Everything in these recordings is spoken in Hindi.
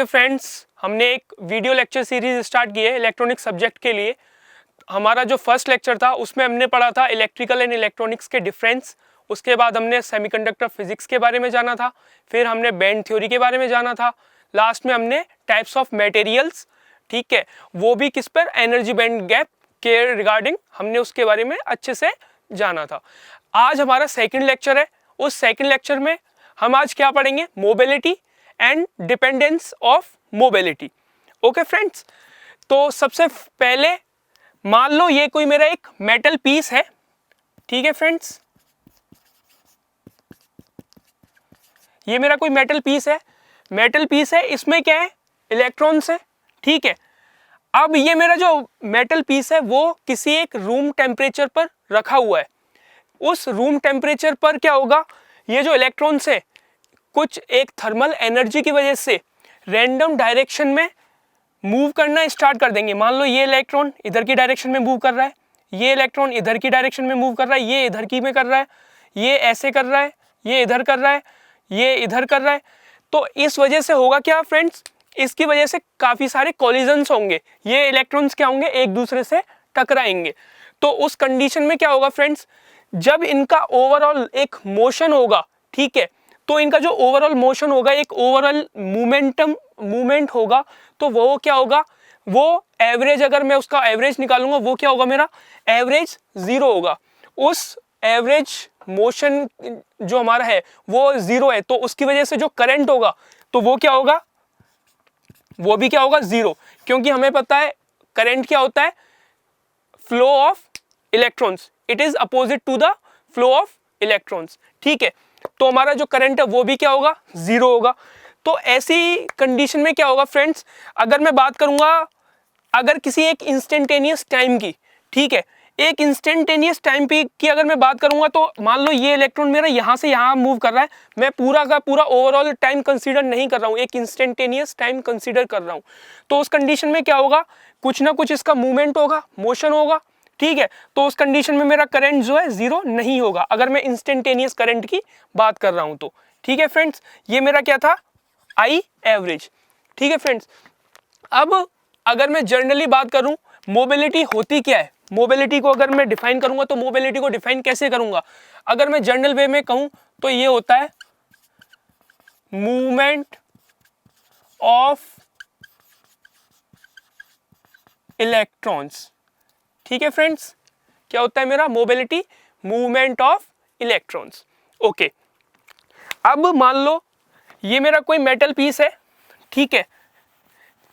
फ्रेंड्स, हमने एक वीडियो लेक्चर सीरीज स्टार्ट की है इलेक्ट्रॉनिक्स सब्जेक्ट के लिए। हमारा जो फर्स्ट लेक्चर था उसमें हमने पढ़ा था इलेक्ट्रिकल एंड इलेक्ट्रॉनिक्स के डिफरेंस। उसके बाद हमने सेमीकंडक्टर फिजिक्स के बारे में जाना था, फिर हमने बैंड थ्योरी के बारे में जाना था, लास्ट में हमने टाइप्स ऑफ मटेरियल्स, ठीक है, वो भी किस पर, एनर्जी बैंड गैप के रिगार्डिंग हमने उसके बारे में अच्छे से जाना था। आज हमारा सेकंड लेक्चर है। उस सेकंड लेक्चर में हम आज क्या पढ़ेंगे, mobility and dependence of mobility. Okay friends, तो सबसे पहले मान लो ये कोई मेरा एक मेटल पीस है, ठीक है फ्रेंड्स, ये मेरा कोई मेटल पीस है। मेटल पीस है, इसमें क्या है, इलेक्ट्रॉन्स है, ठीक है। अब ये मेरा जो मेटल पीस है वो किसी एक रूम टेम्परेचर पर रखा हुआ है। उस रूम टेम्परेचर पर क्या होगा, ये जो इलेक्ट्रॉन्स है कुछ एक थर्मल एनर्जी की वजह से रैंडम डायरेक्शन में मूव करना स्टार्ट कर देंगे। मान लो ये इलेक्ट्रॉन इधर की डायरेक्शन में मूव कर रहा है, ये इलेक्ट्रॉन इधर की डायरेक्शन में मूव कर रहा है, ये इधर की में कर रहा है, ये ऐसे कर रहा है, ये इधर कर रहा है, ये इधर कर रहा है। तो इस वजह से होगा क्या फ्रेंड्स, इसकी वजह से काफ़ी सारे कॉलिजन्स होंगे, ये इलेक्ट्रॉन्स क्या होंगे, एक दूसरे से टकराएंगे। तो उस कंडीशन में क्या होगा फ्रेंड्स, जब इनका ओवरऑल एक मोशन होगा, ठीक है, तो इनका जो ओवरऑल मोशन होगा, एक ओवरऑल मूवमेंट होगा, तो वो क्या होगा, वो एवरेज, अगर मैं उसका एवरेज निकालूंगा वो क्या होगा, मेरा एवरेज 0 होगा। उस एवरेज मोशन जो हमारा है वो 0 है, तो उसकी वजह से जो करंट होगा तो वो क्या होगा, वो भी क्या होगा, 0, क्योंकि हमें पता है करंट क्या होता है, flow of electrons, it is opposite to the flow of electrons, ठीक है। तो हमारा जो करंट है वो भी क्या होगा, 0 होगा। तो ऐसी कंडीशन में क्या होगा फ्रेंड्स, अगर मैं बात करूंगा, अगर किसी एक इंस्टेंटेनियस टाइम की, ठीक है, एक इंस्टेंटेनियस टाइम की अगर मैं बात करूंगा, तो मान लो ये इलेक्ट्रॉन मेरा यहां से यहां मूव कर रहा है, मैं पूरा का पूरा ओवरऑल टाइम कंसीडर नहीं कर रहा हूं, एक इंस्टेंटेनियस टाइम कंसीडर कर रहा हूं। तो उस कंडीशन में क्या होगा, कुछ ना कुछ इसका मूवमेंट होगा, मोशन होगा, ठीक है। तो उस कंडीशन में मेरा करंट जो है 0 नहीं होगा, अगर मैं इंस्टेंटेनियस करंट की बात कर रहा हूं तो, ठीक है फ्रेंड्स। ये मेरा क्या था, आई एवरेज, ठीक है फ्रेंड्स। अब अगर मैं जनरली बात करूं, मोबिलिटी होती क्या है, मोबिलिटी को अगर मैं डिफाइन करूंगा तो मोबिलिटी को डिफाइन कैसे करूंगा, अगर मैं जनरल वे में कहूं तो ये होता है मूवमेंट ऑफ इलेक्ट्रॉन्स, ठीक है फ्रेंड्स। क्या होता है मेरा mobility, movement of electrons, okay. अब मान लो ये मेरा कोई मेटल पीस है, ठीक है,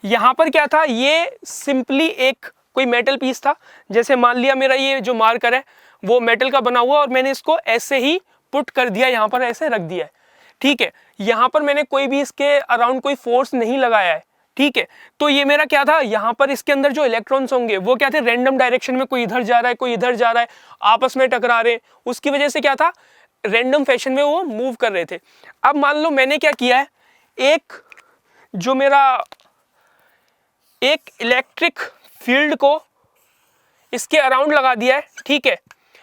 यहां पर क्या था, ये सिंपली एक कोई मेटल पीस था। जैसे मान लिया मेरा ये जो मार्कर है वो मेटल का बना हुआ और मैंने इसको ऐसे ही पुट कर दिया, यहां पर ऐसे रख दिया है, ठीक है। यहां पर मैंने कोई भी इसके अराउंड कोई फोर्स नहीं लगाया है, ठीक है। तो ये मेरा क्या था, यहां पर इसके अंदर जो इलेक्ट्रॉन्स होंगे वो क्या थे, रैंडम डायरेक्शन में, कोई इधर जा रहा है, कोई इधर जा रहा है, आपस में टकरा रहे हैं, उसकी वजह से क्या था, रैंडम फैशन में वो मूव कर रहे थे। अब मान लो मैंने क्या किया है, एक जो मेरा एक इलेक्ट्रिक फील्ड को इसके अराउंड लगा दिया है, ठीक है।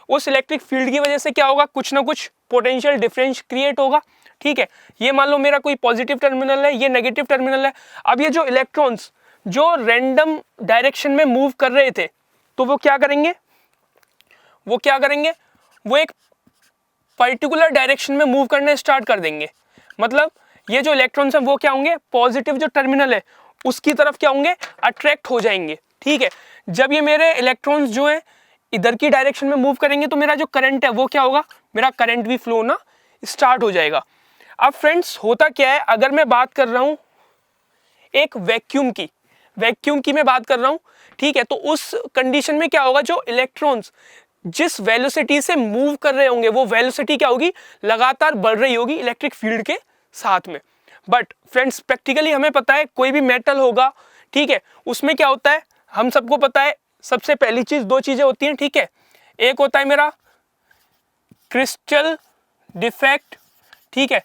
उस इलेक्ट्रिक फील्ड की वजह से क्या होगा, कुछ ना कुछ पोटेंशियल डिफरेंस क्रिएट होगा, ठीक है। ये मान लो मेरा कोई पॉजिटिव टर्मिनल है, ये नेगेटिव टर्मिनल है। अब ये जो इलेक्ट्रॉन्स जो रैंडम डायरेक्शन में मूव कर रहे थे, तो वो क्या करेंगे, वो एक पर्टिकुलर डायरेक्शन में मूव करने स्टार्ट कर देंगे। मतलब ये जो इलेक्ट्रॉन्स हैं वो क्या होंगे, पॉजिटिव जो टर्मिनल है उसकी तरफ क्या होंगे, अट्रैक्ट हो जाएंगे, ठीक है। जब ये मेरे इलेक्ट्रॉन्स जो हैं इधर की डायरेक्शन में मूव करेंगे तो मेरा जो करंट है वो क्या होगा, मेरा करंट भी फ्लो होना स्टार्ट हो जाएगा। अब फ्रेंड्स होता क्या है, अगर मैं बात कर रहा हूं एक वैक्यूम की मैं बात कर रहा हूं, ठीक है, तो उस कंडीशन में क्या होगा, जो इलेक्ट्रॉन्स जिस वेलोसिटी से मूव कर रहे होंगे वो वेलोसिटी क्या होगी, लगातार बढ़ रही होगी इलेक्ट्रिक फील्ड के साथ में। बट फ्रेंड्स प्रैक्टिकली हमें पता है कोई भी मेटल होगा, ठीक है, उसमें क्या होता है, हम सबको पता है, सबसे पहली चीज, दो चीजें होती हैं, ठीक है। एक होता है मेरा क्रिस्टल डिफेक्ट, ठीक है,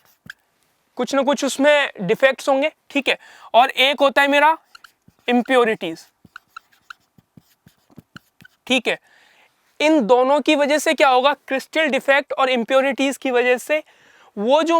कुछ ना कुछ उसमें डिफेक्ट्स होंगे, ठीक है, और एक होता है मेरा इम्प्योरिटीज, ठीक है। इन दोनों की वजह से क्या होगा, क्रिस्टल डिफेक्ट और इम्प्योरिटीज की वजह से वो जो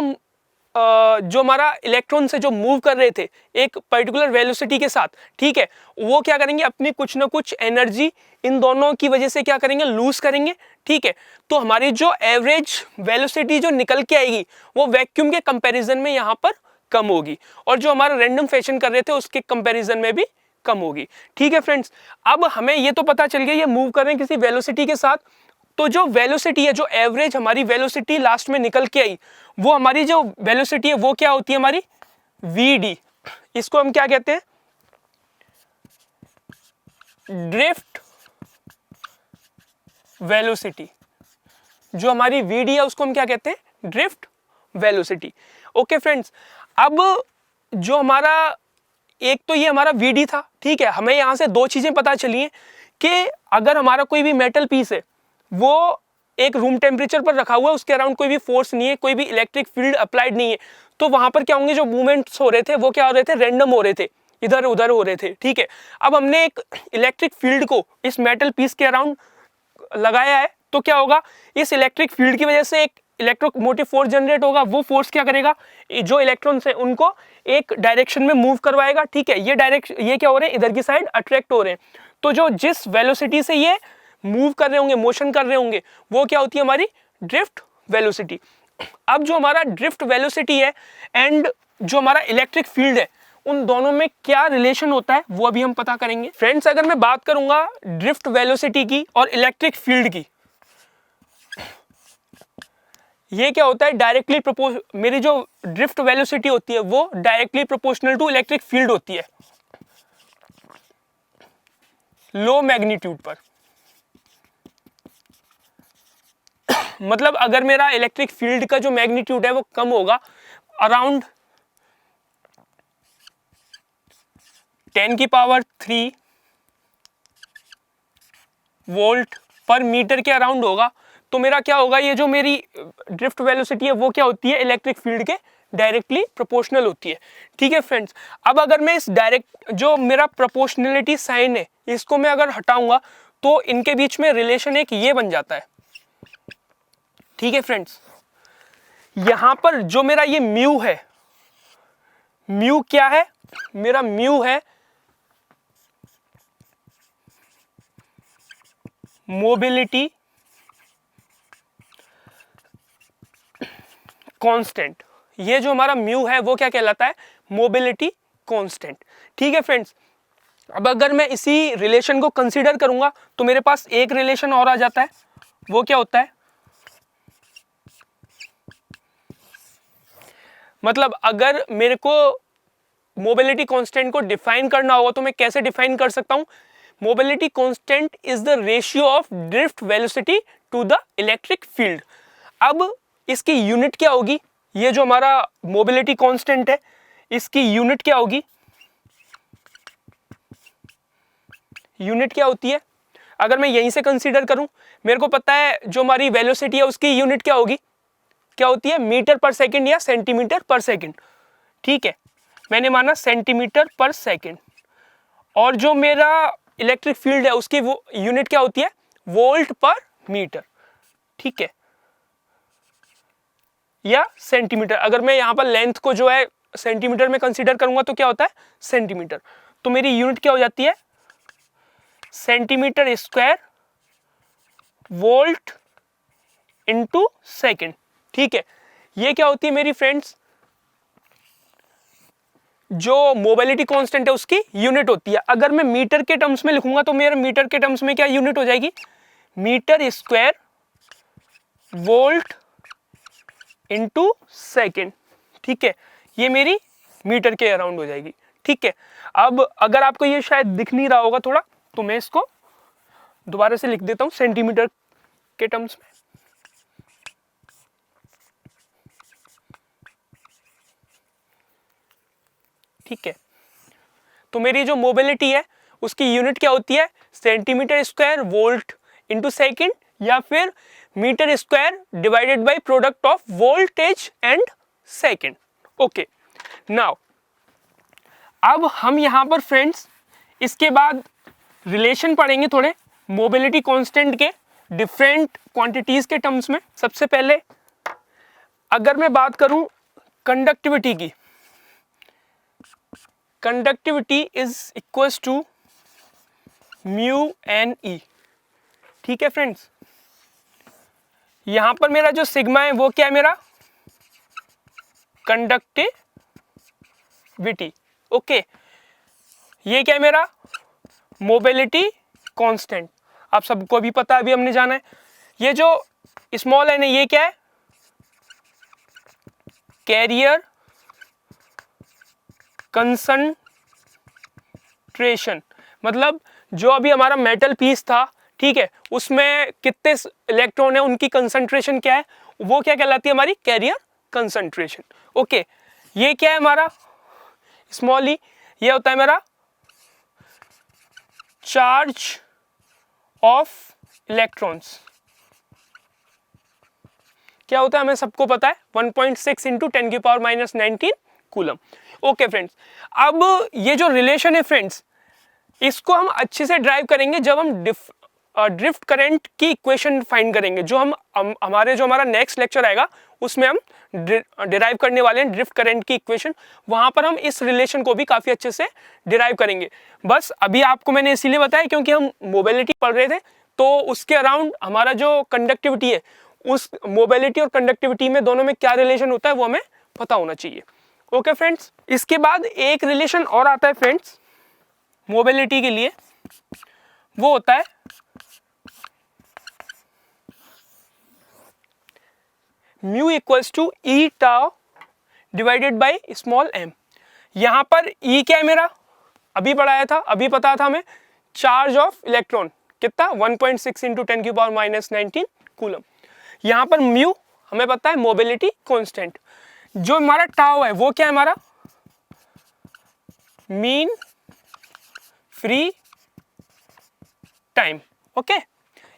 जो हमारा इलेक्ट्रॉन से जो मूव कर रहे थे एक पर्टिकुलर वेलोसिटी के साथ, ठीक है, वो क्या करेंगे, अपनी कुछ ना कुछ एनर्जी इन दोनों की वजह से क्या करेंगे, लूज करेंगे, ठीक है। तो हमारी जो एवरेज वेलोसिटी जो निकल के आएगी वो वैक्यूम के कंपैरिजन में यहाँ पर कम होगी, और जो हमारा रैंडम फैशन कर रहे थे उसके कंपैरिजन में भी कम होगी, ठीक है फ्रेंड्स। अब हमें ये तो पता चल गया ये मूव कर रहे हैं किसी वेलोसिटी के साथ, तो जो वेलोसिटी है, जो एवरेज हमारी वेलोसिटी लास्ट में निकल के आई, वो हमारी जो वेलोसिटी है वो क्या होती है, हमारी वीडी। इसको हम क्या कहते हैं, ड्रिफ्ट वेलोसिटी। जो हमारी वीडी है उसको हम क्या कहते हैं, ड्रिफ्ट वेलोसिटी। ओके फ्रेंड्स, अब जो हमारा एक तो ये हमारा वीडी था, ठीक है। हमें यहां से दो चीजें पता चली हैं कि अगर हमारा कोई भी मेटल पीस है वो एक रूम टेम्परेचर पर रखा हुआ है, उसके अराउंड कोई भी फोर्स नहीं है, कोई भी इलेक्ट्रिक फील्ड अप्लाइड नहीं है, तो वहां पर क्या होंगे, जो मूवमेंट्स हो रहे थे वो क्या हो रहे थे, रैंडम हो रहे थे, इधर उधर हो रहे थे, ठीक है। अब हमने एक इलेक्ट्रिक फील्ड को इस मेटल पीस के अराउंड लगाया है, तो क्या होगा, इस इलेक्ट्रिक फील्ड की वजह से एक इलेक्ट्रोमोटिव फोर्स जनरेट होगा। वो फोर्स क्या करेगा, जो इलेक्ट्रॉन्स है उनको एक डायरेक्शन में मूव करवाएगा, ठीक है। ये क्या हो रहे हैं, इधर की साइड अट्रैक्ट हो रहे हैं। तो जो जिस वेलोसिटी से ये मूव कर रहे होंगे, मोशन कर रहे होंगे, वो क्या होती है, हमारी ड्रिफ्ट वेलोसिटी। अब जो हमारा ड्रिफ्ट वेलोसिटी है एंड जो हमारा इलेक्ट्रिक फील्ड है, उन दोनों में क्या रिलेशन होता है वो अभी हम पता करेंगे। फ्रेंड्स, अगर मैं बात करूंगा ड्रिफ्ट वेलोसिटी की और इलेक्ट्रिक फील्ड की, ये क्या होता है, डायरेक्टली मेरी जो ड्रिफ्ट वेलोसिटी होती है वो directly proportional to electric field होती है लो मैग्नीट्यूड पर। मतलब अगर मेरा इलेक्ट्रिक फील्ड का जो मैग्नीट्यूड है वो कम होगा, अराउंड 10⁻³ वोल्ट पर मीटर के अराउंड होगा, तो मेरा क्या होगा, ये जो मेरी ड्रिफ्ट वेलोसिटी है वो क्या होती है, इलेक्ट्रिक फील्ड के डायरेक्टली प्रोपोर्शनल होती है, ठीक है फ्रेंड्स। अब अगर मैं इस डायरेक्ट जो मेरा प्रोपोर्शनलिटी साइन है इसको मैं अगर हटाऊंगा तो इनके बीच में रिलेशन एक ये बन जाता है, ठीक है फ्रेंड्स। यहां पर जो मेरा ये म्यू है, म्यू क्या है, मेरा म्यू है मोबिलिटी कांस्टेंट। ये जो हमारा म्यू है वो क्या कहलाता है, मोबिलिटी कांस्टेंट, ठीक है फ्रेंड्स। अब अगर मैं इसी रिलेशन को कंसीडर करूंगा तो मेरे पास एक रिलेशन और आ जाता है, वो क्या होता है, मतलब अगर मेरे को मोबिलिटी कांस्टेंट को डिफाइन करना होगा तो मैं कैसे डिफाइन कर सकता हूं, mobility constant is the ratio of drift velocity to the electric field. अब इसकी यूनिट क्या होगी, ये जो हमारा मोबिलिटी कांस्टेंट है इसकी यूनिट क्या होगी, यूनिट क्या होती है, अगर मैं यहीं से कंसीडर करूं, मेरे को पता है जो हमारी वेलोसिटी है उसकी यूनिट क्या होगी, क्या होती है, मीटर पर सेकंड या सेंटीमीटर पर सेकंड, ठीक है। मैंने माना सेंटीमीटर पर सेकंड, और जो मेरा इलेक्ट्रिक फील्ड है उसकी वो यूनिट क्या होती है, वोल्ट पर मीटर, ठीक है, या सेंटीमीटर। अगर मैं यहां पर लेंथ को जो है सेंटीमीटर में कंसीडर करूंगा तो क्या होता है, सेंटीमीटर। तो मेरी यूनिट क्या हो जाती है, centimetre square volt into second, ठीक है। ये क्या होती है मेरी फ्रेंड्स, जो मोबिलिटी कांस्टेंट है उसकी यूनिट होती है। अगर मैं मीटर के टर्म्स में लिखूंगा तो मेरे मीटर के टर्म्स में क्या यूनिट हो जाएगी, metre square volt into second, ठीक है। ये मेरी मीटर के अराउंड हो जाएगी, ठीक है। अब अगर आपको ये शायद दिख नहीं रहा होगा थोड़ा, तो मैं इसको दोबारा से लिख देता हूं सेंटीमीटर के टर्म्स में। ठीक है, तो मेरी जो मोबिलिटी है उसकी यूनिट क्या होती है, centimetre square volt into second, या फिर metre square divided by product of voltage and second. Okay, now अब हम यहां पर फ्रेंड्स इसके बाद रिलेशन पढ़ेंगे थोड़े मोबिलिटी कांस्टेंट के डिफरेंट क्वांटिटीज के टर्म्स में। सबसे पहले अगर मैं बात करूं कंडक्टिविटी की, conductivity is equals to mu n e. ठीक है फ्रेंड्स, यहां पर मेरा जो सिग्मा है वो क्या है, मेरा कंडक्टिविटी। ओके, ये क्या है, मेरा मोबिलिटी कांस्टेंट। आप सबको भी पता है, अभी हमने जाना है। ये जो स्मॉल एन है ये क्या है, कैरियर कंसंट्रेशन। मतलब जो अभी हमारा मेटल पीस था, ठीक है, उसमें कितने इलेक्ट्रॉन है, उनकी कंसंट्रेशन क्या है, वो क्या कहलाती है, हमारी कैरियर कंसंट्रेशन। ओके, ये क्या है हमारा स्मॉल ई, ये होता है मेरा चार्ज ऑफ इलेक्ट्रॉन्स। क्या होता है हमें सबको पता है, 1.6 इंटू 10 की पावर -19 कूलम। ओके फ्रेंड्स, अब ये जो रिलेशन है फ्रेंड्स, इसको हम अच्छे से ड्राइव करेंगे जब हम ड्रिफ्ट करंट की इक्वेशन फाइंड करेंगे, जो हमारा नेक्स्ट लेक्चर आएगा उसमें हम डिराइव करने वाले हैं ड्रिफ्ट करंट की इक्वेशन। वहां पर हम इस रिलेशन को भी काफी अच्छे से डिराइव करेंगे। बस अभी आपको मैंने इसीलिए बताया क्योंकि हम मोबिलिटी पढ़ रहे थे, तो उसके अराउंड हमारा जो कंडक्टिविटी है, उस मोबिलिटी और कंडक्टिविटी में दोनों में क्या रिलेशन होता है वो हमें पता होना चाहिए। ओके फ्रेंड्स, इसके बाद एक रिलेशन और आता है फ्रेंड्स मोबिलिटी के लिए, वो होता है mu equals to e tau divided by small m. यहां पर ई क्या है मेरा, अभी पढ़ाया था, अभी पता था हमें, चार्ज ऑफ इलेक्ट्रॉन कितना 1.6 इंटू 10 की पावर -19 कूलम। यहां पर म्यू हमें पता है मोबिलिटी कांस्टेंट। जो हमारा टाउ है वो क्या है, हमारा मीन फ्री टाइम। ओके,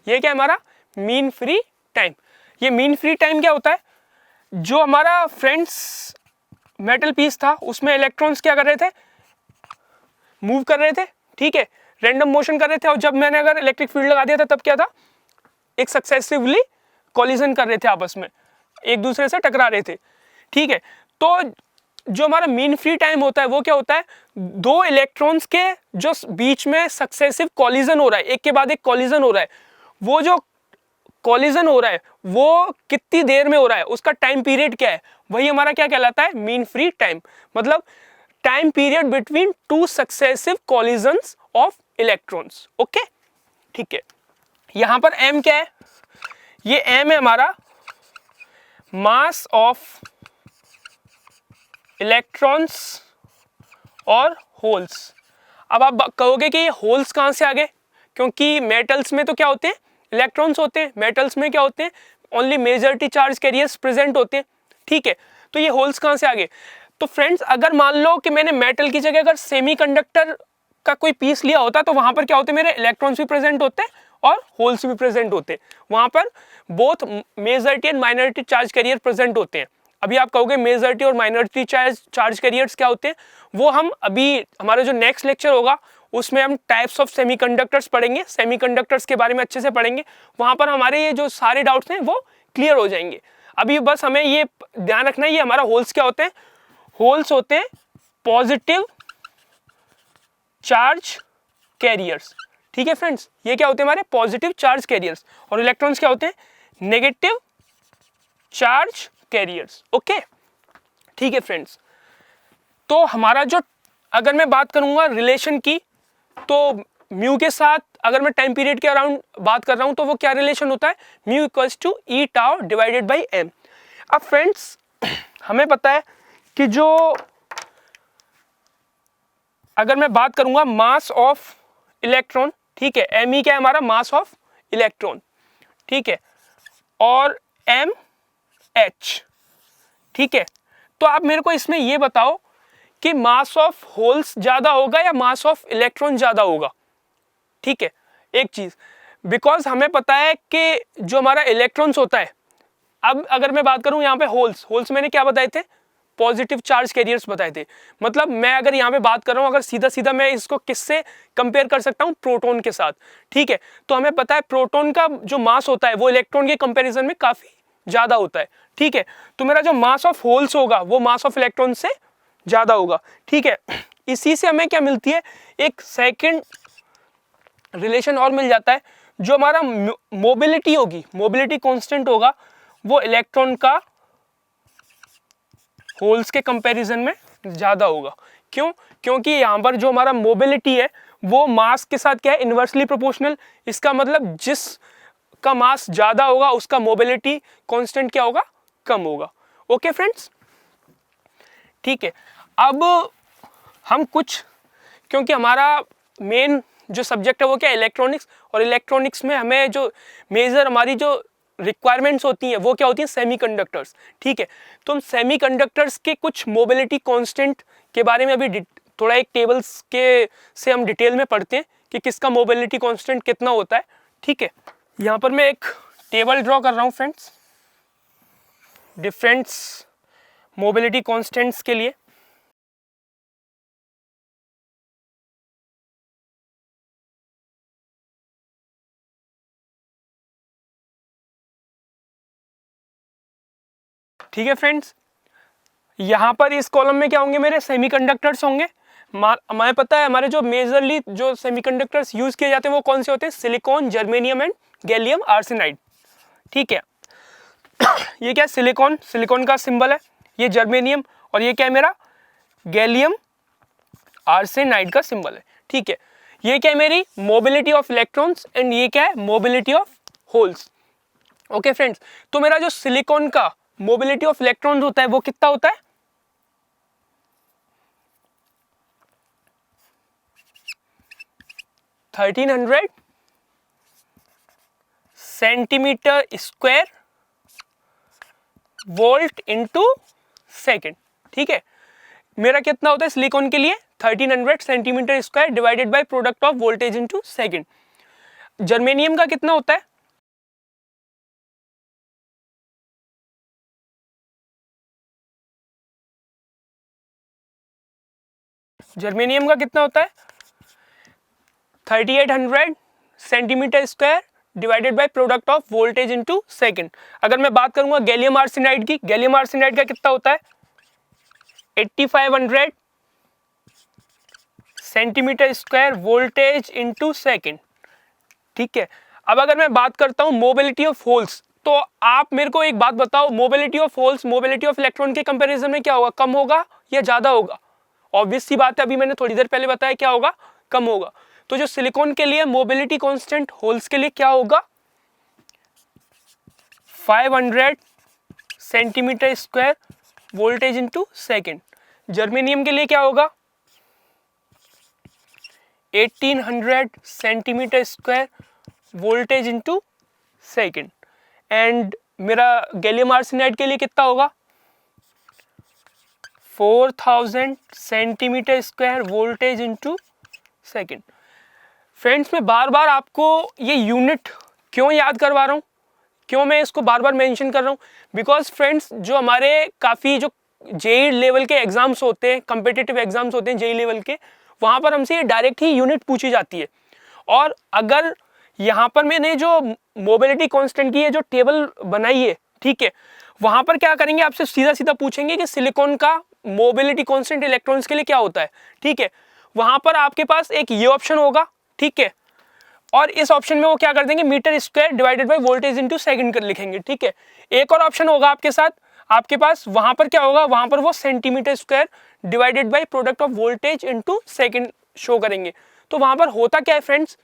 ये क्या है हमारा मीन फ्री टाइम। ये मीन फ्री टाइम क्या होता है, जो हमारा फ्रेंड्स मेटल पीस था उसमें इलेक्ट्रॉन्स क्या कर रहे थे, मूव कर रहे थे, ठीक है, रैंडम मोशन कर रहे थे, और जब मैंने अगर इलेक्ट्रिक फील्ड लगा दिया था तब क्या था, एक सक्सेसिवली कॉलिजन कर रहे थे, आपस में एक दूसरे से टकरा रहे थे। ठीक है, तो जो हमारा मीन फ्री टाइम होता है वो क्या होता है, दो इलेक्ट्रॉन्स के जो बीच में सक्सेसिव कॉलिजन हो रहा है, एक के बाद एक कॉलिजन हो रहा है, वो जो कॉलिजन हो रहा है वो कितनी देर में हो रहा है, उसका टाइम पीरियड क्या है, वही हमारा क्या कहलाता है, मीन फ्री टाइम। मतलब time period between two successive collisions of electrons. Okay, ठीक है, यहां पर m क्या है, ये m है हमारा मास ऑफ इलेक्ट्रॉन्स और होल्स। अब आप कहोगे कि ये होल्स कहां से आ गए, क्योंकि मेटल्स में तो क्या होते हैं, इलेक्ट्रॉन्स होते हैं, मेटल्स में क्या होते हैं, only majority charge carriers present होते हैं। ठीक है, तो ये होल्स कहां से आ गए। तो फ्रेंड्स, अगर मान लो कि मैंने मेटल की जगह अगर सेमीकंडक्टर का कोई पीस लिया होता तो वहां पर क्या होते, मेरे इलेक्ट्रॉन्स भी प्रेजेंट होते हैं और होल्स भी प्रेजेंट होते हैं। वहां पर both majority and minority charge carrier present होते हैं। अभी आप कहोगे मेजॉरिटी और माइनॉरिटी चार्ज कैरियर्स क्या होते हैं, वो हम अभी हमारा जो नेक्स्ट लेक्चर होगा उसमें हम टाइप्स ऑफ सेमीकंडक्टर्स पढ़ेंगे, सेमीकंडक्टर्स के बारे में अच्छे से पढ़ेंगे। वहां पर हमारे ये जो सारे डाउट्स हैं वो क्लियर हो जाएंगे। अभी बस हमें ये ध्यान रखना है, ये हमारा होल्स क्या होते हैं, होल्स होते हैं पॉजिटिव चार्ज कैरियर्स। ठीक है फ्रेंड्स, ये क्या होते हैं हमारे पॉजिटिव चार्ज कैरियर्स, और इलेक्ट्रॉन्स क्या होते हैं, नेगेटिव चार्ज कैरियर्स। ओके, ठीक है फ्रेंड्स, तो हमारा जो, अगर मैं बात करूंगा रिलेशन की, तो म्यू के साथ अगर मैं टाइम पीरियड के अराउंड बात कर रहा हूं तो वो क्या रिलेशन होता है, mu equals to e tau divided by m. अब फ्रेंड्स, हमें पता है कि जो, अगर मैं बात करूंगा मास ऑफ इलेक्ट्रॉन, ठीक है, एम ई क्या है हमारा मास ऑफ इलेक्ट्रॉन, ठीक है, और एम एच। ठीक है, तो आप मेरे को इसमें ये बताओ कि मास ऑफ होल्स ज्यादा होगा या मास ऑफ इलेक्ट्रॉन ज्यादा होगा। ठीक है, एक चीज, बिकॉज हमें पता है कि जो हमारा इलेक्ट्रॉन्स होता है, अब अगर मैं बात करूं यहाँ पे होल्स मैंने क्या बताए थे, पॉजिटिव चार्ज कैरियर्स बताए थे। मतलब मैं अगर यहाँ पे बात कर रहा हूँ, अगर सीधा सीधा मैं इसको किससे कंपेयर कर सकता हूँ, प्रोटॉन के साथ। ठीक है, तो हमें पता है प्रोटॉन का जो मास होता है वो इलेक्ट्रॉन के कंपैरिजन में काफी ज़्यादा होता है, ठीक है। तो मेरा जो मास ऑफ होल्स होगा वो मास ऑफ इलेक्ट्रॉन से ज़्यादा होगा, ठीक है। इसी से हमें क्या मिलती है, एक सेकंड रिलेशन और मिल जाता है, जो हमारा मोबिलिटी होगी, मोबिलिटी कांस्टेंट होगा, वो इलेक्ट्रॉन का होल्स के कंपैरिजन में ज़्यादा होगा। क्यों? क्योंकि यहाँ पर जो हमारा मोबिलिटी है वो मास के साथ क्या है, इन्वर्सली प्रोपोर्शनल। इसका मतलब जिस का मास ज़्यादा होगा उसका मोबिलिटी कांस्टेंट क्या होगा, कम होगा। ओके फ्रेंड्स, ठीक है। अब हम कुछ, क्योंकि हमारा मेन जो सब्जेक्ट है वो क्या है, इलेक्ट्रॉनिक्स, और इलेक्ट्रॉनिक्स में हमें जो मेजर हमारी जो रिक्वायरमेंट्स होती हैं वो क्या होती हैं, सेमीकंडक्टर्स, ठीक है। तो हम सेमीकंडक्टर्स के कुछ मोबिलिटी कांस्टेंट के बारे में अभी थोड़ा एक टेबल्स के से हम डिटेल में पढ़ते हैं कि किसका मोबिलिटी कांस्टेंट कितना होता है, ठीक है। यहाँ पर मैं एक टेबल ड्रॉ कर रहा हूँ फ्रेंड्स, डिफरेंट मोबिलिटी कांस्टेंट्स के लिए। ठीक है फ्रेंड्स, यहाँ पर इस कॉलम में क्या होंगे, मेरे सेमीकंडक्टर्स होंगे। हमें पता है हमारे जो मेजरली जो सेमीकंडक्टर्स यूज किए जाते हैं वो कौन से होते हैं, silicon, germanium and gallium arsenide, ठीक है। ये क्या है, सिलिकॉन, सिलिकॉन का सिंबल है, ये जर्मेनियम, और ये क्या है मेरा गैलियम आर्सेनाइड का सिंबल है, ठीक है। ये क्या है, मेरी मोबिलिटी ऑफ इलेक्ट्रॉन्स, एंड ये क्या है, mobility of holes. Okay friends, तो मेरा जो सिलिकॉन का मोबिलिटी ऑफ इलेक्ट्रॉन्स होता है वो कितना होता है, 1300 centimetre square volt into second, ठीक है। मेरा कितना होता है सिलिकॉन के लिए, 1300 centimetre square divided by product of voltage into second. Germanium का कितना होता है, जर्मेनियम का कितना होता है 3800 centimetre square divided by product of voltage into second. अगर मैं बात करूंगा गैलियम आर्सेनाइड की, गैलियम आर्सेनाइड का कितना होता है 8500 centimetre square voltage into second, ठीक है। अब अगर मैं बात करता हूं मोबिलिटी ऑफ होल्स, तो आप मेरे को एक बात बताओ, mobility of holes mobility of electron के कंपैरिजन में क्या होगा, कम होगा या ज्यादा होगा? ऑब्वियस सी बात है, अभी मैंने थोड़ी देर पहले बताया क्या होगा, कम होगा। तो जो सिलिकॉन के लिए मोबिलिटी कांस्टेंट होल्स के लिए क्या होगा 500 centimetre square voltage into second. Germanium के लिए क्या होगा 1800 centimetre square voltage into second. And मेरा गैलियम आर्सेनाइड के लिए कितना होगा 4000 centimetre square voltage into second. Friends, मैं बार बार आपको ये यूनिट क्यों याद करवा रहा हूँ, क्यों मैं इसको बार बार मेंशन कर रहा हूँ, बिकॉज फ्रेंड्स जो हमारे काफ़ी जो जेई लेवल के एग्जाम्स होते हैं, कम्पिटिटिव एग्जाम्स होते हैं जेई लेवल के, वहाँ पर हमसे ये डायरेक्ट ही यूनिट पूछी जाती है। और अगर यहाँ पर मैंने जो मोबिलिटी कांस्टेंट की है जो टेबल बनाई है, ठीक है, वहाँ पर क्या करेंगे आपसे सीधा सीधा पूछेंगे कि सिलिकॉन का मोबिलिटी कांस्टेंट इलेक्ट्रॉन्स के लिए क्या होता है, ठीक है। वहाँ पर आपके पास एक ये ऑप्शन होगा, ठीक है, और इस ऑप्शन में वो क्या कर देंगे metre square divided by voltage into second कर लिखेंगे, ठीक है। एक और ऑप्शन होगा आपके साथ, आपके पास वहां पर क्या होगा, वहां पर वो centimetre square divided by product of voltage into second show करेंगे। तो वहां पर होता क्या है फ्रेंड्स,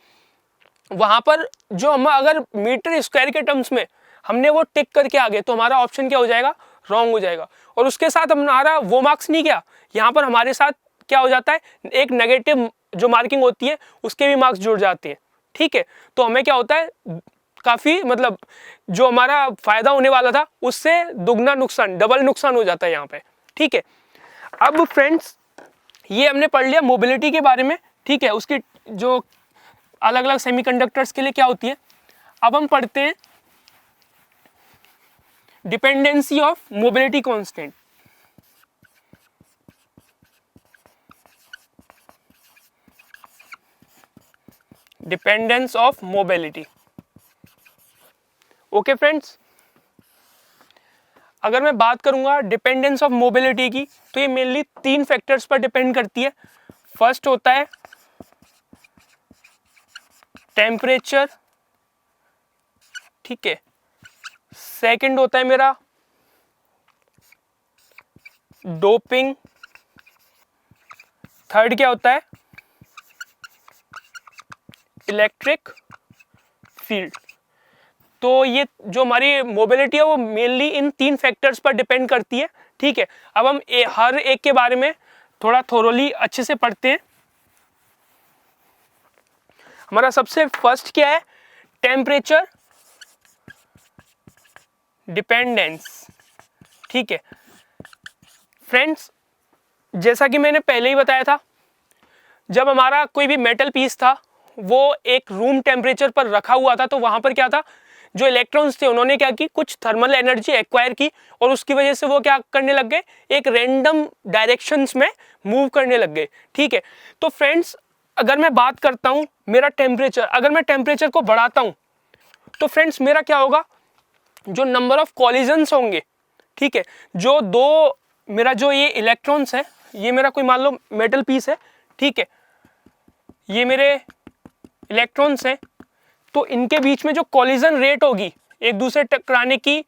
वहां पर जो हम अगर मीटर स्क्वायर के टर्म्स में हमने वो टिक करके आ गए तो हमारा ऑप्शन क्या हो जाएगा, रॉन्ग हो जाएगा। और उसके साथ हमारा वो मार्क्स नहीं गया, यहाँ पर हमारे साथ क्या हो जाता है, एक नेगेटिव जो मार्किंग होती है उसके भी मार्क्स जुड़ जाते हैं, ठीक है। तो हमें क्या होता है, काफ़ी मतलब जो हमारा फायदा होने वाला था उससे दुगना नुकसान, डबल नुकसान हो जाता है यहाँ पे, ठीक है। अब फ्रेंड्स ये हमने पढ़ लिया मोबिलिटी के बारे में, ठीक है, उसकी जो अलग अलग सेमीकंडक्टर्स के लिए क्या होती है। अब हम पढ़ते हैं dependency of mobility constant. Dependence of mobility. Okay friends, अगर मैं बात करूंगा डिपेंडेंस ऑफ मोबिलिटी की, तो ये मेनली 3 फैक्टर्स पर डिपेंड करती है। फर्स्ट होता है टेम्परेचर, ठीक है। सेकंड होता है मेरा डोपिंग। थर्ड क्या होता है, इलेक्ट्रिक फील्ड। तो ये जो हमारी मोबिलिटी है वो मेनली इन 3 फैक्टर्स पर डिपेंड करती है, ठीक है। अब हम हर एक के बारे में थोड़ा थोरोली अच्छे से पढ़ते हैं। हमारा सबसे फर्स्ट क्या है, टेम्परेचर डिपेंडेंस, ठीक है। फ्रेंड्स, जैसा कि मैंने पहले ही बताया था, जब हमारा कोई भी मेटल पीस था वो एक रूम टेम्परेचर पर रखा हुआ था, तो वहां पर क्या था, जो इलेक्ट्रॉन्स थे उन्होंने क्या की, कुछ थर्मल एनर्जी एक्वायर की और उसकी वजह से वो क्या करने लग गए, एक रैंडम डायरेक्शंस में मूव करने लग गए, ठीक है। तो फ्रेंड्स, अगर मैं बात करता हूं मेरा टेम्परेचर, अगर मैं टेम्परेचर को बढ़ाता हूं तो फ्रेंड्स मेरा क्या होगा, जो नंबर ऑफ कॉलिजन्स होंगे, ठीक है, जो दो मेरा जो ये इलेक्ट्रॉन्स है, ये मेरा कोई मान लो मेटल पीस है, ठीक है, ये मेरे इलेक्ट्रॉन्स हैं, तो इनके बीच में जो कॉलिजन रेट होगी, एक दूसरे टकराने की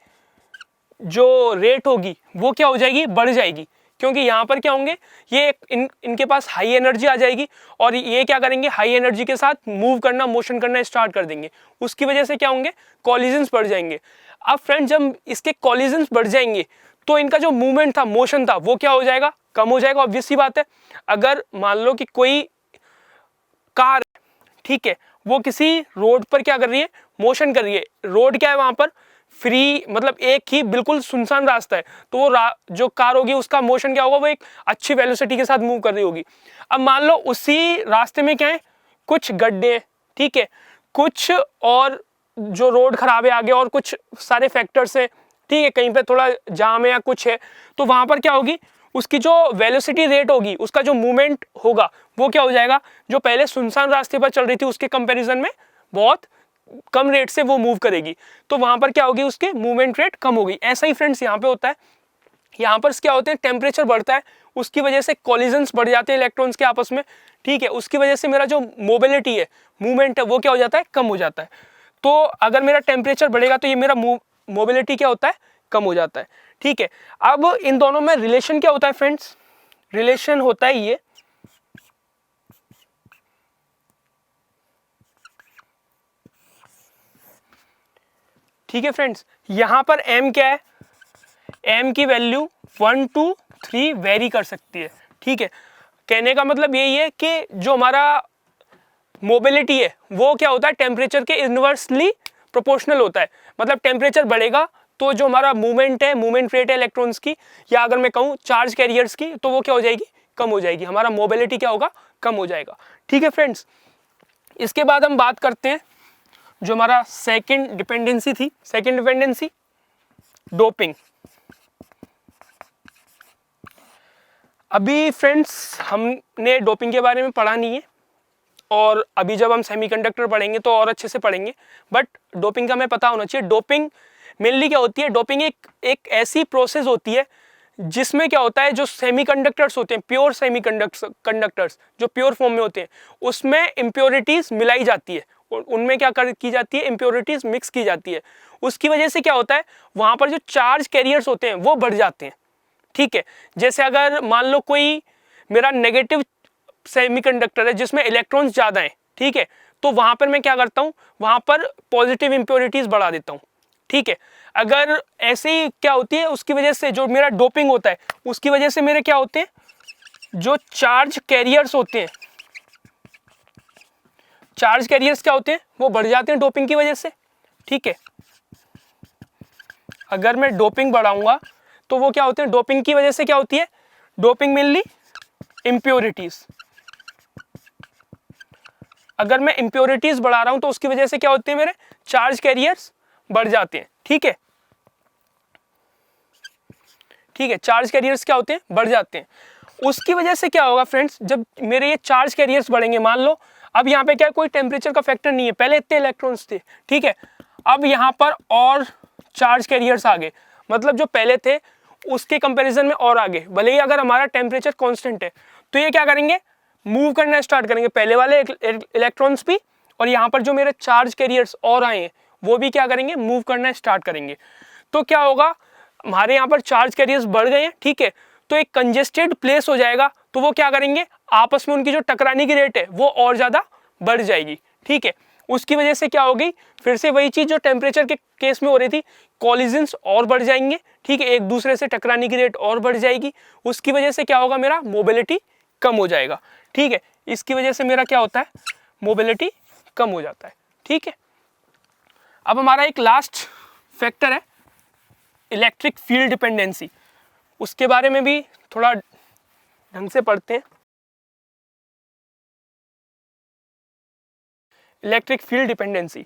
जो रेट होगी वो क्या हो जाएगी, बढ़ जाएगी। क्योंकि यहाँ पर क्या होंगे, ये इनके पास हाई एनर्जी आ जाएगी और ये क्या करेंगे, हाई एनर्जी के साथ मूव करना, मोशन करना स्टार्ट कर देंगे। उसकी वजह से क्या होंगे, कॉलिजन्स बढ़ जाएंगे। अब फ्रेंड, जब इसके कॉलिजन्स बढ़ जाएंगे तो इनका जो मूवमेंट था, मोशन था, वो क्या हो जाएगा, कम हो जाएगा। ऑब्वियस सी बात है। अगर मान लो कि कोई कार, ठीक है, वो किसी रोड पर क्या कर रही है, मोशन कर रही है। रोड क्या है, वहां पर फ्री, मतलब एक ही बिल्कुल सुनसान रास्ता है, तो वो जो कार होगी उसका मोशन क्या होगा, वो एक अच्छी वेलोसिटी के साथ मूव कर रही होगी। अब मान लो उसी रास्ते में क्या है, कुछ गड्ढे, ठीक है, कुछ और जो रोड खराब है आगे, और कुछ सारे फैक्टर्स हैं, ठीक है, कहीं पे थोड़ा जाम है या कुछ है, तो वहां पर क्या होगी, उसकी जो वेलोसिटी रेट होगी, उसका जो मूवमेंट होगा वो क्या हो जाएगा, जो पहले सुनसान रास्ते पर चल रही थी उसके कंपैरिजन में बहुत कम रेट से वो मूव करेगी। तो वहां पर क्या होगी, उसके मूवमेंट रेट कम होगी। ऐसा ही फ्रेंड्स यहाँ पे होता है। यहाँ पर क्या होते हैं, टेम्परेचर बढ़ता है, उसकी वजह से कॉलिजन्स बढ़ जाते हैं इलेक्ट्रॉन्स के आपस में, ठीक है। उसकी वजह से मेरा जो मोबिलिटी है, मूवमेंट है, वो क्या हो जाता है, कम हो जाता है। तो अगर मेरा टेम्परेचर बढ़ेगा तो ये मेरा मोबिलिटी क्या होता है, कम हो जाता है, ठीक है। अब इन दोनों में रिलेशन क्या होता है फ्रेंड्स, रिलेशन होता है ये, ठीक है फ्रेंड्स। यहां पर m क्या है, m की वैल्यू 1 to 3 वेरी कर सकती है, ठीक है। कहने का मतलब यही है कि जो हमारा मोबिलिटी है वो क्या होता है, टेम्परेचर के इनवर्सली प्रोपोर्शनल होता है। मतलब टेम्परेचर बढ़ेगा तो जो हमारा मूवमेंट है, मूवमेंट रेट है इलेक्ट्रॉन्स की, या अगर मैं कहूँ चार्ज कैरियर्स की, तो वो क्या हो जाएगी, कम हो जाएगी। हमारा मोबिलिटी क्या होगा, कम हो जाएगा, ठीक है फ्रेंड्स। इसके बाद हम बात करते हैं जो हमारा सेकंड डिपेंडेंसी थी, सेकंड डिपेंडेंसी डोपिंग। अभी फ्रेंड्स हमने डोपिंग के बारे में पढ़ा नहीं है, और अभी जब हम सेमीकंडक्टर पढ़ेंगे तो और अच्छे से पढ़ेंगे, बट डोपिंग का हमें पता होना चाहिए। डोपिंग मेनली क्या होती है, डोपिंग एक ऐसी प्रोसेस होती है जिसमें क्या होता है, जो सेमीकंडक्टर्स होते हैं, प्योर सेमीकंडक्टर्स जो प्योर फॉर्म में होते हैं, उसमें इम्प्योरिटीज मिलाई जाती है, उनमें क्या की जाती है, इम्प्योरिटीज मिक्स की जाती है। उसकी वजह से क्या होता है, वहां पर जो चार्ज कैरियर्स होते हैं वो बढ़ जाते हैं, ठीक है। जैसे अगर मान लो कोई मेरा नेगेटिव सेमीकंडक्टर है जिसमें इलेक्ट्रॉन्स ज्यादा हैं, ठीक है, तो वहां पर मैं क्या करता हूं, वहां पर पॉजिटिव इंप्योरिटीज बढ़ा देता हूं, ठीक है। अगर ऐसे ही क्या होती है, उसकी वजह से जो मेरा डोपिंग होता है, उसकी वजह से मेरे क्या होते हैं, जो चार्ज कैरियर्स होते हैं, चार्ज कैरियर्स क्या होते हैं, वो बढ़ जाते हैं डोपिंग की वजह से, ठीक है। अगर मैं डोपिंग बढ़ाऊंगा तो वो क्या होते हैं, डोपिंग की वजह से क्या होती है, डोपिंग मेनली इंप्योरिटीज। अगर मैं इंप्योरिटीज बढ़ा रहा हूं तो उसकी वजह से क्या होते हैं, मेरे चार्ज कैरियर्स बढ़ जाते हैं, ठीक है, ठीक है। चार्ज कैरियर्स क्या होते हैं, बढ़ जाते हैं। उसकी वजह से क्या होगा फ्रेंड्स, जब मेरे ये चार्ज कैरियर्स बढ़ेंगे, मान लो अब यहाँ पे क्या कोई टेम्परेचर का फैक्टर नहीं है, पहले इतने इलेक्ट्रॉन्स थे, ठीक है, अब यहाँ पर और चार्ज कैरियर्स आ गए। मतलब जो पहले थे उसके कंपैरिजन में और आगे, भले ही अगर हमारा टेम्परेचर कांस्टेंट है तो ये क्या करेंगे, मूव करना स्टार्ट करेंगे, पहले वाले इलेक्ट्रॉन्स भी, और यहाँ पर जो मेरे चार्ज कैरियर्स और आए हैं वो भी क्या करेंगे, मूव करना स्टार्ट करेंगे। तो क्या होगा, हमारे यहाँ पर चार्ज कैरियर्स बढ़ गए हैं, ठीक है, तो एक कंजेस्टेड प्लेस हो जाएगा, तो वो क्या करेंगे, आपस में उनकी जो टकराने की रेट है वो और ज़्यादा बढ़ जाएगी, ठीक है। उसकी वजह से क्या होगी, फिर से वही चीज़ जो टेम्परेचर के केस में हो रही थी, कॉलिजन्स और बढ़ जाएंगे, ठीक है, एक दूसरे से टकराने की रेट और बढ़ जाएगी। उसकी वजह से क्या होगा, मेरा मोबिलिटी कम हो जाएगा, ठीक है। इसकी वजह से मेरा क्या होता है, मोबिलिटी कम हो जाता है, ठीक है। अब हमारा एक लास्ट फैक्टर है इलेक्ट्रिक फील्ड डिपेंडेंसी, उसके बारे में भी थोड़ा ढंग से पढ़ते हैं। इलेक्ट्रिक फील्ड डिपेंडेंसी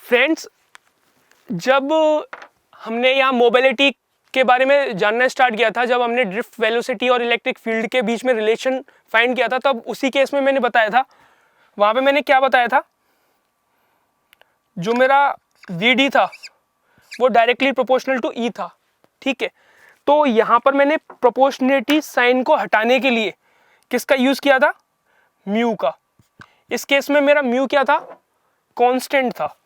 फ्रेंड्स, जब हमने यहाँ मोबिलिटी के बारे में जानना स्टार्ट किया था, जब हमने ड्रिफ्ट वेलोसिटी और इलेक्ट्रिक फील्ड के बीच में रिलेशन फाइंड किया था, तब उसी केस में मैंने बताया था, वहाँ पे मैंने क्या बताया था, जो मेरा Vd था वो डायरेक्टली प्रोपोर्शनल टू E था, ठीक है। तो यहाँ पर मैंने प्रोपोर्शनलिटी साइन को हटाने के लिए किसका यूज़ किया था, म्यू का। इस केस में मेरा म्यू क्या था, कांस्टेंट था,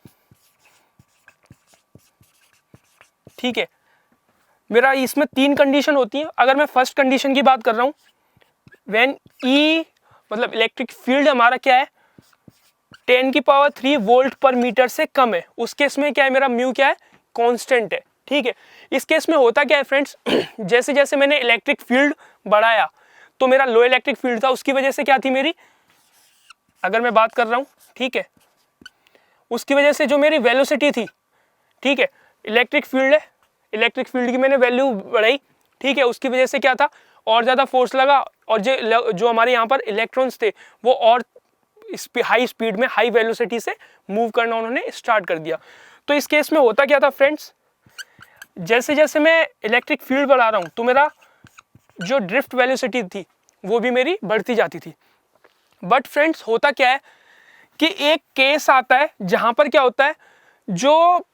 ठीक है। मेरा इसमें 3 कंडीशन होती है। अगर मैं फर्स्ट कंडीशन की बात कर रहा हूँ, व्हेन E मतलब इलेक्ट्रिक फील्ड हमारा क्या है, 10⁻³ वोल्ट पर मीटर से कम है, उस केस में क्या है, मेरा म्यू क्या है, कांस्टेंट है, ठीक है। इस केस में होता क्या है फ्रेंड्स, जैसे जैसे मैंने इलेक्ट्रिक फील्ड बढ़ाया तो मेरा लो इलेक्ट्रिक फील्ड था, उसकी वजह से क्या थी मेरी, अगर मैं बात कर रहा हूँ, ठीक है, उसकी वजह से जो मेरी वेलोसिटी थी, ठीक है, इलेक्ट्रिक फील्ड है, इलेक्ट्रिक फील्ड की मैंने वैल्यू बढ़ाई, ठीक है, उसकी वजह से क्या था, और ज़्यादा फोर्स लगा, और जो हमारे यहाँ पर इलेक्ट्रॉन्स थे वो और हाई स्पीड में हाई वेलोसिटी से मूव करना उन्होंने स्टार्ट कर दिया। तो इस केस में होता क्या था फ्रेंड्स, जैसे जैसे मैं इलेक्ट्रिक फील्ड बढ़ा रहा हूँ तो मेरा जो ड्रिफ्ट वेलोसिटी थी वो भी मेरी बढ़ती जाती थी। बट फ्रेंड्स होता क्या है कि एक केस आता है जहाँ पर क्या होता है, जो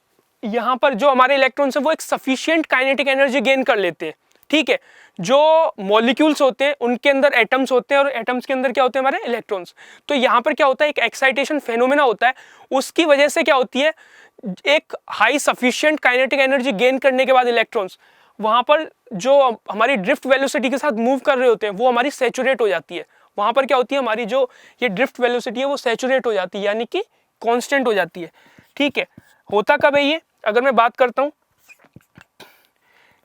यहाँ पर जो हमारे इलेक्ट्रॉन्स हैं वो एक सफिशिएंट काइनेटिक एनर्जी गेन कर लेते हैं, ठीक है। जो मॉलिक्यूल्स होते हैं उनके अंदर एटम्स होते हैं, और एटम्स के अंदर क्या होते हैं, हमारे इलेक्ट्रॉन्स। तो यहाँ पर क्या होता है, एक एक्साइटेशन फेनोमेना होता है, उसकी वजह से क्या होती है, एक high sufficient kinetic energy gain करने के बाद इलेक्ट्रॉन्स वहाँ पर जो हमारी ड्रिफ्ट वेलोसिटी के साथ मूव कर रहे होते हैं वो हमारी सैचुरेट हो जाती है। वहाँ पर क्या होती है, हमारी जो ये ड्रिफ्ट वेलोसिटी है वो सैचुरेट हो जाती है, यानी कि कांस्टेंट हो जाती है, ठीक है। होता कब है ये, अगर मैं बात करता हूँ,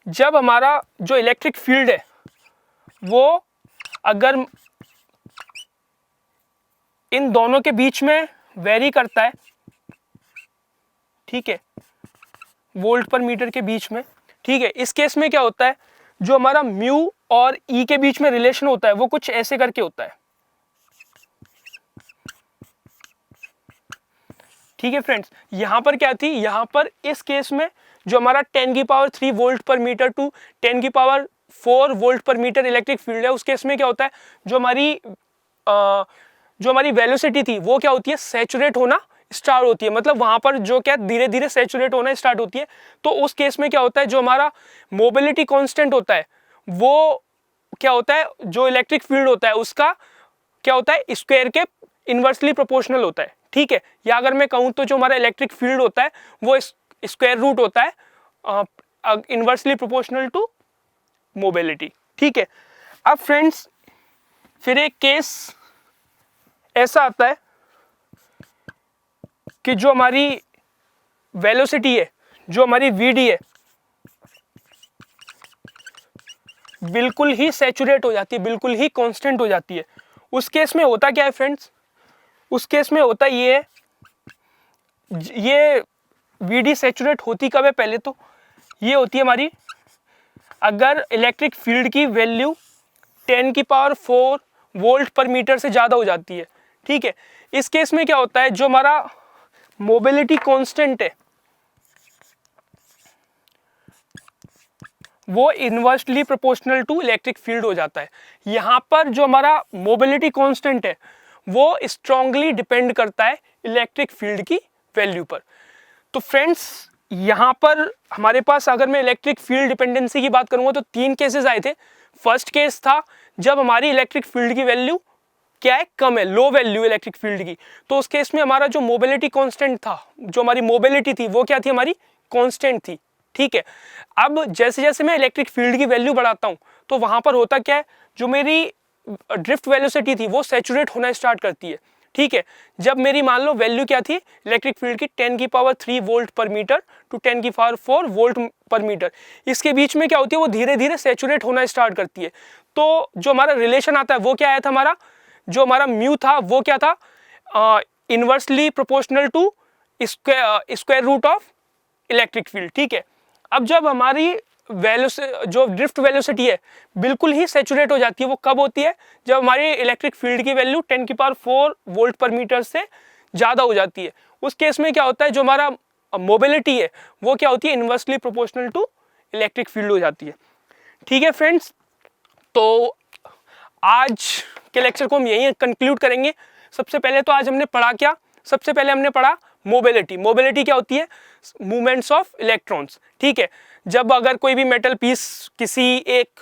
जब हमारा जो इलेक्ट्रिक फील्ड है वो अगर इन दोनों के बीच में वेरी करता है, ठीक है, वोल्ट पर मीटर के बीच में, ठीक है। इस केस में क्या होता है, जो हमारा म्यू और ई के बीच में रिलेशन होता है वो कुछ ऐसे करके होता है, ठीक है फ्रेंड्स। यहां पर क्या थी, यहां पर इस केस में जो हमारा 10⁻³ वोल्ट पर मीटर टू 10⁻⁴ वोल्ट पर मीटर इलेक्ट्रिक फील्ड है, उस केस में क्या होता है, जो हमारी वेलोसिटी थी वो क्या होती है, सैचुरेट होना स्टार्ट होती है, मतलब वहां पर जो क्या धीरे धीरे सैचुरेट होना स्टार्ट होती है। तो उस केस में क्या होता है, जो हमारा मोबिलिटी कांस्टेंट होता है वो क्या होता है, जो इलेक्ट्रिक फील्ड होता है उसका क्या होता है, स्क्वायर के इनवर्सली प्रोपोर्शनल होता है, ठीक है। या अगर मैं कहूँ तो जो हमारा इलेक्ट्रिक फील्ड होता है वो स्क्वायर रूट होता है इनवर्सली प्रोपोर्शनल टू मोबिलिटी, ठीक है। अब फ्रेंड्स फिर एक केस ऐसा आता है कि जो हमारी वेलोसिटी है, जो हमारी Vd है, बिल्कुल ही सैचुरेट हो जाती है, बिल्कुल ही कांस्टेंट हो जाती है। उस केस में होता क्या है फ्रेंड्स, उस केस में होता ये है, ये Vd सैचुरेट होती कब है, पहले तो ये होती है हमारी, अगर इलेक्ट्रिक फील्ड की वैल्यू 10⁻⁴ वोल्ट पर मीटर से ज़्यादा हो जाती है, ठीक है। इस केस में क्या होता है, जो हमारा मोबिलिटी कांस्टेंट है वो inversely proportional to electric field हो जाता है। यहाँ पर जो हमारा मोबिलिटी कांस्टेंट है वो स्ट्रांगली डिपेंड करता है इलेक्ट्रिक फील्ड की वैल्यू पर। तो फ्रेंड्स यहाँ पर हमारे पास अगर मैं इलेक्ट्रिक फील्ड डिपेंडेंसी की बात करूँगा तो 3 केसेस आए थे। फर्स्ट केस था जब हमारी इलेक्ट्रिक फील्ड की वैल्यू क्या है, कम है, लो वैल्यू इलेक्ट्रिक फील्ड की, तो उस केस में हमारा जो मोबिलिटी कांस्टेंट था, जो हमारी मोबिलिटी थी वो क्या थी, हमारी कांस्टेंट थी। ठीक है, अब जैसे जैसे मैं इलेक्ट्रिक फील्ड की वैल्यू बढ़ाता हूँ तो वहाँ पर होता क्या है, जो मेरी ड्रिफ्ट वेलोसिटी थी वो सैचुरेट होना स्टार्ट करती है। ठीक है, जब मेरी मान लो वैल्यू क्या थी इलेक्ट्रिक फील्ड की 10⁻³ वोल्ट पर मीटर टू 10⁻⁴ वोल्ट पर मीटर, इसके बीच में क्या होती है, वो धीरे धीरे सैचुरेट होना स्टार्ट करती है। तो जो हमारा रिलेशन आता है वो क्या आया था, हमारा जो हमारा म्यू था वो क्या था, inversely proportional to square root of electric field. ठीक है, अब जब हमारी जो ड्रिफ्ट वेलोसिटी है बिल्कुल ही सैचुरेट हो जाती है, वो कब होती है, जब हमारी इलेक्ट्रिक फील्ड की वैल्यू 10⁻⁴ वोल्ट पर मीटर से ज़्यादा हो जाती है। उस केस में क्या होता है, जो हमारा मोबिलिटी है वो क्या होती है, inversely proportional to electric field हो जाती है। ठीक है फ्रेंड्स, तो आज के लेक्चर को हम यहीं कंक्लूड करेंगे। सबसे पहले तो आज हमने पढ़ा क्या, सबसे पहले हमने पढ़ा मोबिलिटी। मोबिलिटी क्या होती है, मूवमेंट्स ऑफ इलेक्ट्रॉन्स। ठीक है, जब अगर कोई भी मेटल पीस किसी एक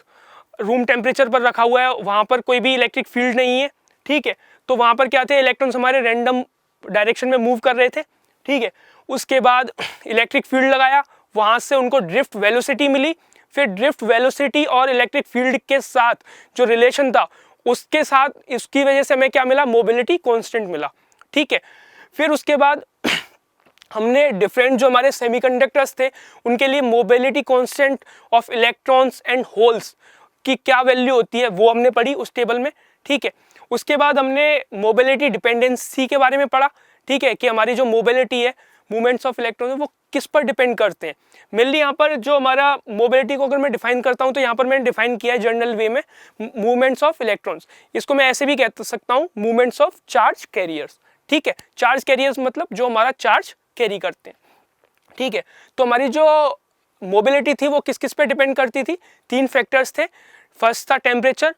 रूम टेम्परेचर पर रखा हुआ है, वहाँ पर कोई भी इलेक्ट्रिक फील्ड नहीं है, ठीक है, तो वहाँ पर क्या थे, इलेक्ट्रॉन्स हमारे रैंडम डायरेक्शन में मूव कर रहे थे। ठीक है, उसके बाद इलेक्ट्रिक फील्ड लगाया, वहाँ से उनको ड्रिफ्ट वेलोसिटी मिली, फिर ड्रिफ्ट वेलोसिटी और इलेक्ट्रिक फील्ड के साथ जो रिलेशन था उसके साथ इसकी वजह से हमें क्या मिला, मोबिलिटी कांस्टेंट मिला। ठीक है, फिर उसके बाद हमने डिफरेंट जो हमारे सेमीकंडक्टर्स थे उनके लिए mobility constant of electrons and holes की क्या वैल्यू होती है वो हमने पढ़ी उस टेबल में। ठीक है, उसके बाद हमने मोबिलिटी डिपेंडेंसी के बारे में पढ़ा। ठीक है, कि हमारी जो मोबिलिटी है, मूवमेंट्स ऑफ इलेक्ट्रॉन है, वो किस पर डिपेंड करते हैं। मेनली यहाँ पर जो हमारा मोबिलिटी को अगर मैं डिफाइन करता हूँ तो यहाँ पर मैंने डिफाइन किया है जनरल वे में मूवमेंट्स ऑफ इलेक्ट्रॉन्स। इसको मैं ऐसे भी कह सकता हूँ मूवमेंट्स ऑफ चार्ज कैरियर्स। ठीक है, चार्ज कैरियर्स मतलब जो हमारा चार्ज कैरी करते हैं। ठीक है, तो हमारी जो मोबिलिटी थी वो किस किस पे डिपेंड करती थी, 3 फैक्टर्स थे। फर्स्ट था टेम्परेचर,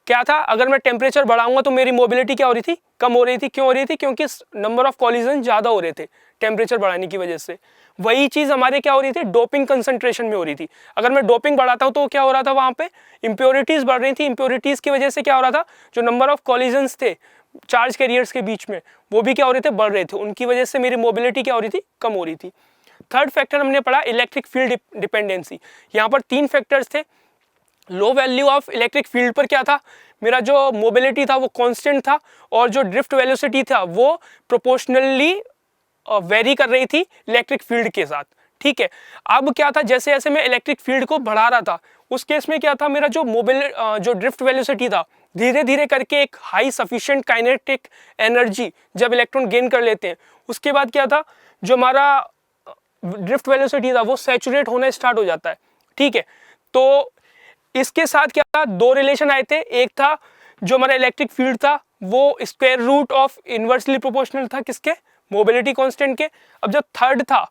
क्या था, अगर मैं टेम्परेचर बढ़ाऊंगा तो मेरी मोबिलिटी क्या हो रही थी, कम हो रही थी। क्यों हो रही थी, क्योंकि नंबर ऑफ कॉलिजन ज़्यादा हो रहे थे टेम्परेचर बढ़ाने की वजह से। वही चीज़ हमारे क्या हो रही थी, डोपिंग कंसंट्रेशन में हो रही थी। अगर मैं डोपिंग बढ़ाता हूँ तो क्या हो रहा था, वहाँ पे इम्प्योरिटीज़ बढ़ रही थी। इम्प्योरिटीज़ की वजह से क्या हो रहा था, जो number of collisions the charge carriers के बीच में वो भी क्या हो रहे थे, बढ़ रहे थे। उनकी वजह से मेरी मोबिलिटी क्या हो रही थी, कम हो रही थी। थर्ड फैक्टर हमने पढ़ा इलेक्ट्रिक फील्ड डिपेंडेंसी। यहाँ पर 3 फैक्टर्स थे। Low value of electric field पर क्या था, मेरा जो मोबिलिटी था वो कांस्टेंट था, और जो ड्रिफ्ट वेलोसिटी था वो प्रोपोर्शनली वेरी कर रही थी इलेक्ट्रिक फील्ड के साथ। ठीक है, अब क्या था, जैसे जैसे मैं इलेक्ट्रिक फील्ड को बढ़ा रहा था उस केस में क्या था, मेरा जो ड्रिफ्ट वेलोसिटी था धीरे धीरे करके एक हाई सफिशिएंट काइनेटिक एनर्जी जब इलेक्ट्रॉन गेन कर लेते हैं, उसके बाद क्या था, जो हमारा ड्रिफ्ट वेलोसिटी था वो सैचुरेट होना स्टार्ट हो जाता है। ठीक है, तो इसके साथ क्या था, 2 रिलेशन आए थे। एक था जो हमारा इलेक्ट्रिक फील्ड था वो square root of inversely proportional था किसके, मोबिलिटी कांस्टेंट के। अब जब थर्ड था,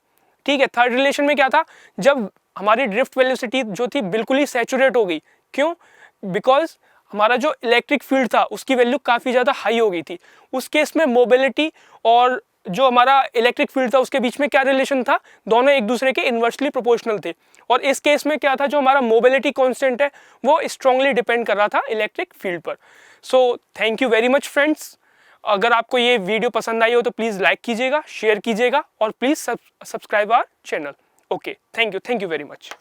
ठीक है, थर्ड रिलेशन में क्या था, जब हमारी ड्रिफ्ट वेलोसिटी जो थी बिल्कुल ही सैचुरेट हो गई। क्यों, बिकॉज हमारा जो इलेक्ट्रिक फील्ड था उसकी वैल्यू काफ़ी ज़्यादा हाई हो गई थी। उस केस में मोबिलिटी और जो हमारा इलेक्ट्रिक फील्ड था उसके बीच में क्या रिलेशन था, दोनों एक दूसरे के इन्वर्सली प्रोपोर्शनल थे। और इस केस में क्या था, जो हमारा मोबिलिटी कांस्टेंट है वो स्ट्रांगली डिपेंड कर रहा था इलेक्ट्रिक फील्ड पर। So thank you very much friends. अगर आपको ये वीडियो पसंद आई हो तो प्लीज़ लाइक कीजिएगा, शेयर कीजिएगा और please subscribe our channel. Okay, thank you very much.